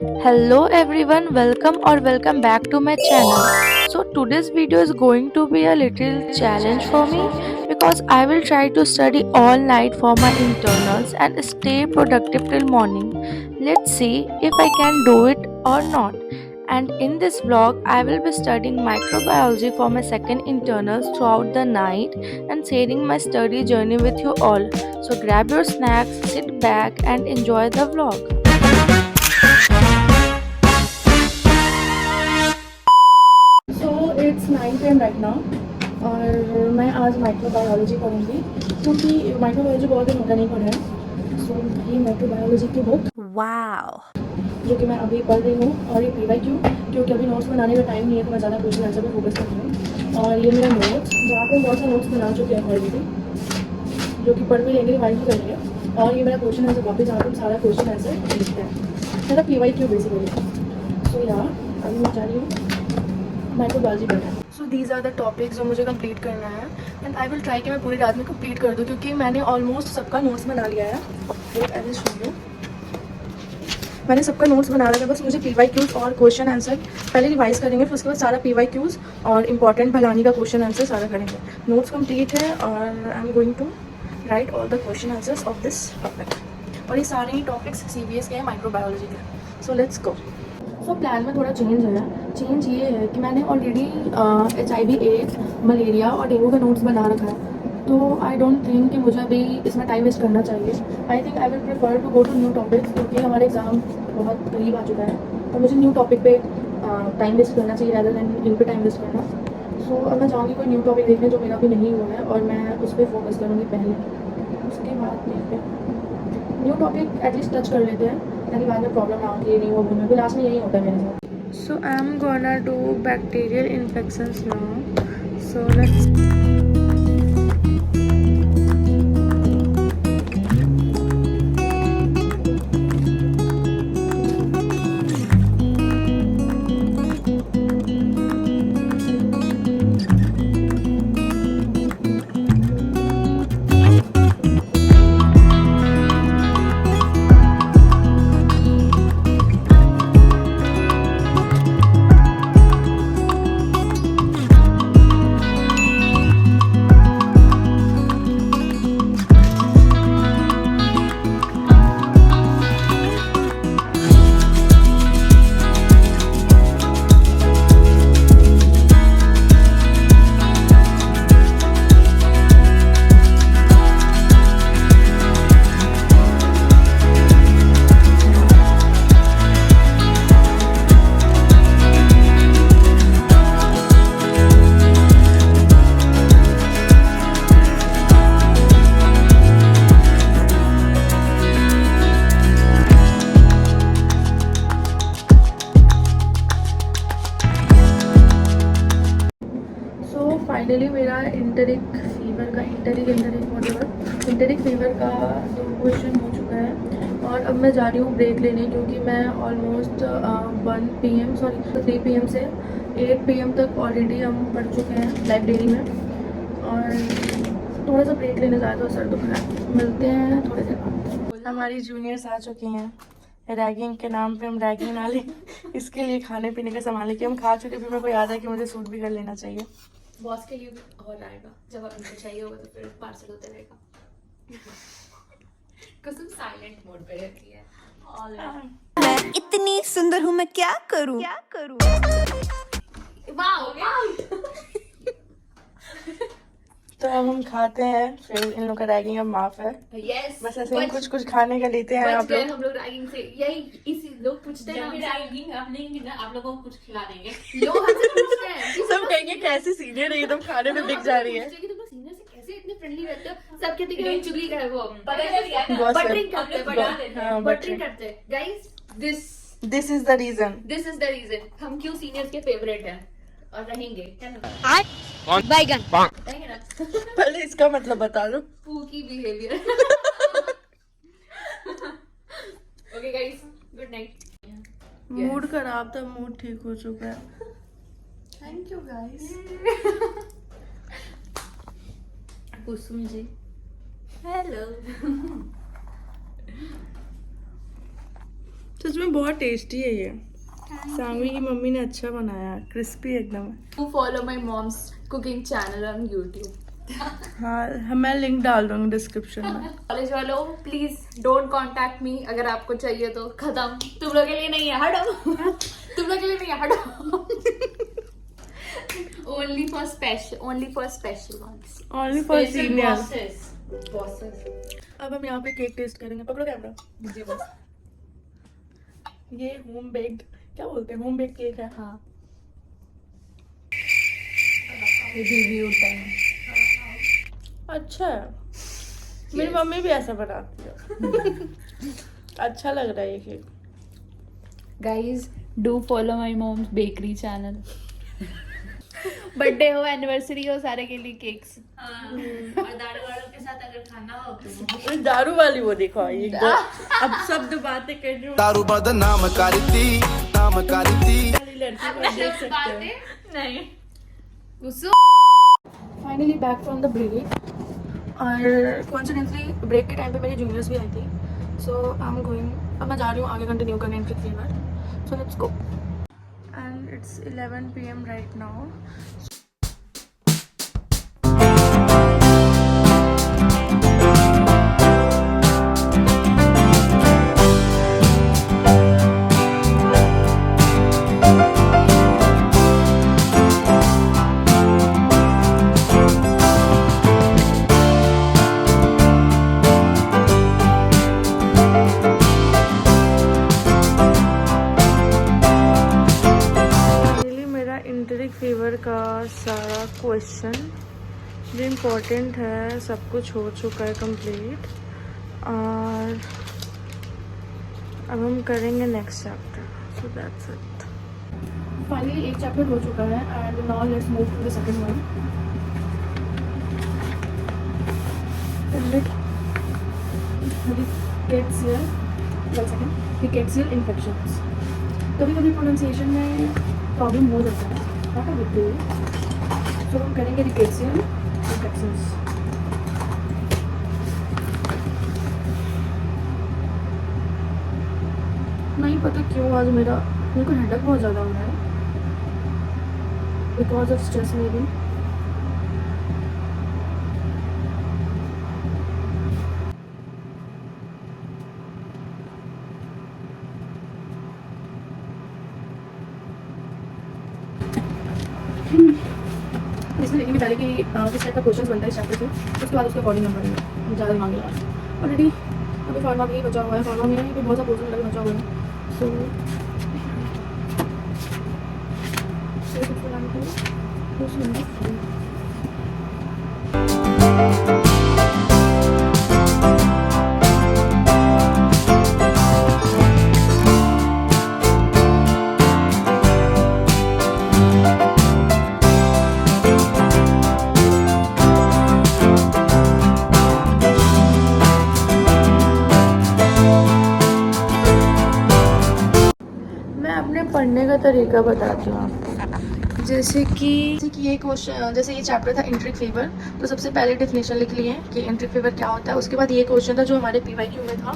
Hello everyone, welcome back to my channel. So today's video is going to be a little challenge for me because I will try to study all night for my internals and stay productive till morning. Let's see if I can do it or not. And in this vlog, I will be studying microbiology for my second internals throughout the night and sharing my study journey with you all. So grab your snacks, sit back and enjoy the vlog. So it's 9 PM right now और मैं आज microbiology पढ़ूंगी क्योंकि microbiology बहुत दिन होता नहीं पढ़ा है। सो ये माइक्रोबायोलॉजी की बुक जो कि मैं अभी पढ़ रही हूँ और ये PYQ क्योंकि अभी नोट्स बनाने का टाइम नहीं है तो मैं ज़्यादा क्वेश्चन आंसर पर फोकस कर रही हूँ। और ये मेरा नोट्स जहाँ पे बहुत सारे नोट्स बना चुके हैं ऑलरेडी जो कि पढ़ भी लेंगे, रिवाइज भी करेंगे। और ये मेरा क्वेश्चन आंसर कॉपी जहाँ पे हम सारा क्वेश्चन आंसर लिखते हैं, मेरा PYQ बेसिकली। सो यार अभी मैं जा रही हूँ माइक्रोबायोलॉजी पढ़ना। So these are the topics जो मुझे कंप्लीट करना है एंड आई विल ट्राई कि मैं पूरी रात में कंप्लीट कर दूँ क्योंकि मैंने ऑलमोस्ट सबका नोट्स बना लिया है। आई विल शो यू, मैंने सबका नोट्स बना लिया है, बस मुझे PYQs और क्वेश्चन आंसर पहले रिवाइज करेंगे, फिर उसके बाद सारा PYQs और इंपॉर्टेंट भलानी का क्वेश्चन आंसर सारा करेंगे। नोट्स कंप्लीट है और I am going to write all the question answers of this topic. और ये सारे ही टॉपिक्स CBS के हैं माइक्रोबायोलॉजी के। So let's go. So plan में थोड़ा चेंज है। चेंज ये है कि मैंने ऑलरेडी HIV एड्स, मलेरिया और डेंगू का नोट्स बना रखा है, तो आई डोंट थिंक कि मुझे अभी इसमें टाइम वेस्ट करना चाहिए। I think I will prefer to go to new topics क्योंकि हमारे एग्ज़ाम बहुत करीब आ चुका है, तो मुझे न्यू टॉपिक पे टाइम वेस्ट करना चाहिए रैदर देन इन पे टाइम वेस्ट करना। सो अब मैं चाहूँगी कोई न्यू टॉपिक देखने जो मेरा अभी नहीं हुआ है और मैं उस पर फोकस करूँगी पहले, उसके बाद देखते हैं न्यू टॉपिक एटलीस्ट टच कर लेते हैं ताकि बाद में प्रॉब्लम ना हो कि ये नहीं होगा, क्योंकि लास्ट में यही होता है मेरे साथ। So I'm gonna do bacterial infections now. So let's. Finally मेरा इंटेरिक फीवर का जो क्वेश्चन हो चुका है और अब मैं जा रही हूँ ब्रेक लेने क्योंकि मैं ऑलमोस्ट 3 PM से 8 PM तक ऑलरेडी हम पढ़ चुके हैं लाइब्रेरी में और थोड़ा सा ब्रेक लेने जाए तो सर दुख रहा है। मिलते हैं थोड़ी देर बाद। हमारी जूनियर्स आ चुकी हैं, रैगिंग के नाम पे हम रैगिंग ना लें, इसके लिए खाने पीने का सामान लेके हम खा चुके, फिर मेरे को याद है कि मुझे सूट भी कर लेना चाहिए। बॉस के लिए भी और आएगा, जब उनको चाहिए होगा तो फिर पार्सल होता रहेगा। कसम साइलेंट मोड पे रहती है। मैं इतनी सुंदर हूँ, मैं क्या करूँ? वाह तो अब हम खाते हैं, फिर इन लोग का रैगिंग अब माफ है। यस, बस ऐसे ही कुछ खाने का लेते हैं आप लोग। हम लोग रैगिंग से यही इसी लोग पूछते हैं रैगिंग आप नहीं ना, आप लोगों को कुछ खिला देंगे। लोग हमसे पूछते हैं सब कहेंगे कैसी सीनियर है, एकदम खाने में बिक जा रही है। कि तुम सीनियर से कैसे इतने फ्रेंडली रहते हो। सब कहते हैं कि हम चुगली कर वो पता चल गया ना, Gossip. बटरिंग करते हैं, हाँ, बटरिंग करते हैं। Guys this is the reason. This is the reason हम क्यों सीनियर्स के फेवरेट हैं और रहेंगे, है ना? बैगन रहेंगे ना। पहले इसका मतलब बता दो। Spooky behavior. Okay guys, good night. Mood खराब था, मूड ठीक हो चुका है। Thank you guys. Kusum ji hello. तो सच में बहुत टेस्टी है ये। सानवी की मम्मी ने अच्छा बनाया, क्रिस्पी एकदम। To follow my mom's cooking channel on YouTube. हाँ, मैं लिंक डाल दूंगी डिस्क्रिप्शन में। कॉलेज वालों प्लीज डोंट कॉन्टैक्ट मी, अगर आपको चाहिए तो खत्म। तुम लोग के लिए नहीं है, हटो। तुम लोग के लिए नहीं है, हटो। Only for special ones, only for senior. Bosses. अब हम यहाँ पे केक टेस्ट करेंगे। पकड़ो कैमरा। जी बस। ये होम बेक्ड, क्या बोलते हैं, होम बेक्ड केक है। हाँ, रिव्यू टाइम। अच्छा है, मेरी मम्मी भी ऐसा बनाती है। अच्छा लग रहा है ये cake. Guys do follow my moms bakery channel. Birthday हो, एनिवर्सरी हो, सारे के लिए केक्स। और दारू वालों के साथ अगर खाना हो तो दारू वाली वो देखो, ये अब शब्द बातें कर रही हूँ। दारू बदनाम करती, नाम करती। लड़की को देख सकते हैं। नहीं finally back from the break, और कॉन्सिडेंटली ब्रेक के टाइम पे मेरी जूनियर्स भी आई थी। सो आई एम गोइंग, अब मैं जा रही हूँ आगे कंटिन्यू करने इनके fever. So let's go. And it's 11 PM right now. Fever का सारा क्वेश्चन जो इम्पोर्टेंट है सब कुछ हो चुका है कंप्लीट, और अब हम करेंगे next chapter. So that's it. Finally एक चैप्टर हो चुका है and now let's move to the second one. Rickettsial infections. कभी कभी प्रोनाउंसिएशन में प्रॉब्लम हो जाता है, तो हम करेंगे रिकेट्सियल इन्फेक्शंस। नहीं पता क्यों आज मेरे को हेडेक बहुत ज़्यादा हो रहा है, बिकॉज ऑफ स्ट्रेस में भी। इसमें लिखेंगे पहले कि किस टाइप का क्वेश्चन बनता है इस चैप्टर से, उसके बाद उसके अकॉर्डिंग हम पढ़ेंगे। ज़्यादा दिमाग लगा ऑलरेडी। अभी फार्मा भी बचा हुआ है, फार्मा में भी बहुत सा पोर्शन लगा बचा हुआ है। पढ़ने का तरीका बताती हूँ आपको। जैसे कि ये क्वेश्चन, जैसे ये चैप्टर था एंट्रिक फीवर, तो सबसे पहले डेफिनेशन लिख लिए कि एंट्रिक फीवर क्या होता है। उसके बाद ये क्वेश्चन था जो हमारे PYQ में था,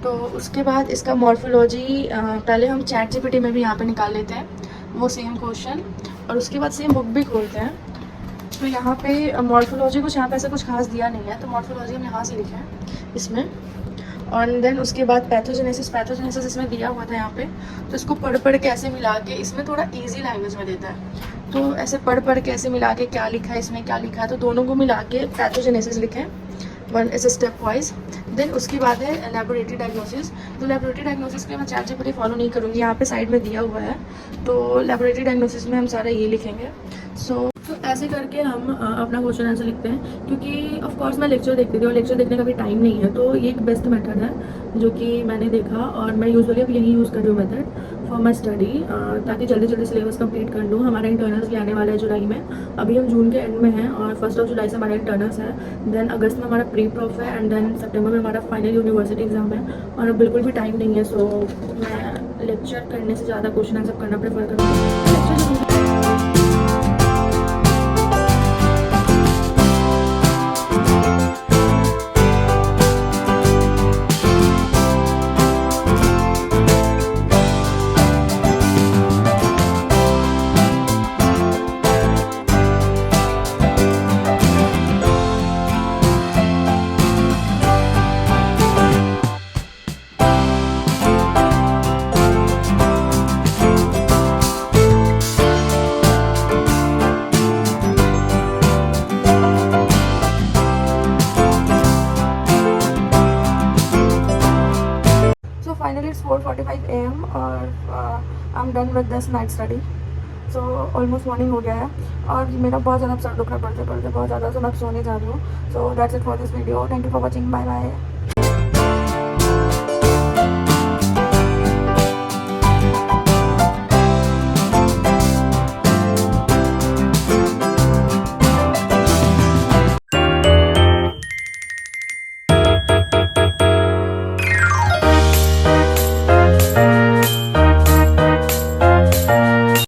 तो उसके बाद इसका मॉर्फोलॉजी पहले हम ChatGPT में भी यहाँ पे निकाल लेते हैं वो सेम क्वेश्चन, और उसके बाद सेम बुक भी खोलते हैं। तो यहाँ पे मॉर्फोलॉजी कुछ यहाँ पे ऐसा कुछ खास दिया नहीं है, तो मॉर्फोलॉजी हम यहाँ से लिखे हैं इसमें। और देन उसके बाद पैथोजेनेसिस इसमें दिया हुआ था यहाँ पे, तो इसको पढ़ के ऐसे मिला के, इसमें थोड़ा इजी लैंग्वेज में देता है, तो ऐसे पढ़ के ऐसे मिला के क्या लिखा है इसमें, क्या लिखा है, तो दोनों को मिला के पैथोजेनेसिस लिखें वन ऐसे स्टेप वाइज। देन उसके बाद है लैबोरेटरी डायग्नोसिस। तो लैबोरेटरी डायग्नोसिस के मैं ChatGPT फॉलो नहीं करूँगी, यहाँ पे साइड में दिया हुआ है, तो लैबोरेटरी डायग्नोसिस में हम सारा ये लिखेंगे। सो ऐसे करके हम अपना क्वेश्चन आंसर लिखते हैं, क्योंकि ऑफ कोर्स मैं लेक्चर देखती थी और लेक्चर देखने का भी टाइम नहीं है, तो ये एक बेस्ट मेथड है जो कि मैंने देखा, और मैं यूजुअली अब यही यूज़ कर रही हूँ मेथड फॉर माई स्टडी, ताकि जल्दी जल्दी सिलेबस कंप्लीट कर लूँ। हमारे इंटरनल्स भी आने वाले हैं जुलाई में, अभी हम जून के एंड में हैं, और 1 जुलाई से हमारे इंटरनल्स है, देन अगस्त में हमारा प्री प्रोफ है, एंड देन सितंबर में हमारा फाइनल यूनिवर्सिटी एग्जाम है, और अब बिल्कुल भी टाइम नहीं है। सो मैं लेक्चर करने से ज़्यादा क्वेश्चन आंसर करना प्रेफर करूँगी। और I am done with this night study. So almost morning हो गया है और मेरा बहुत ज़्यादा सर दुख रहा है पढ़ते पढ़ते बहुत ज़्यादा, तो मैं अब सोने जा रही हूँ। So that's it for this video. Thank you for watching. Bye bye.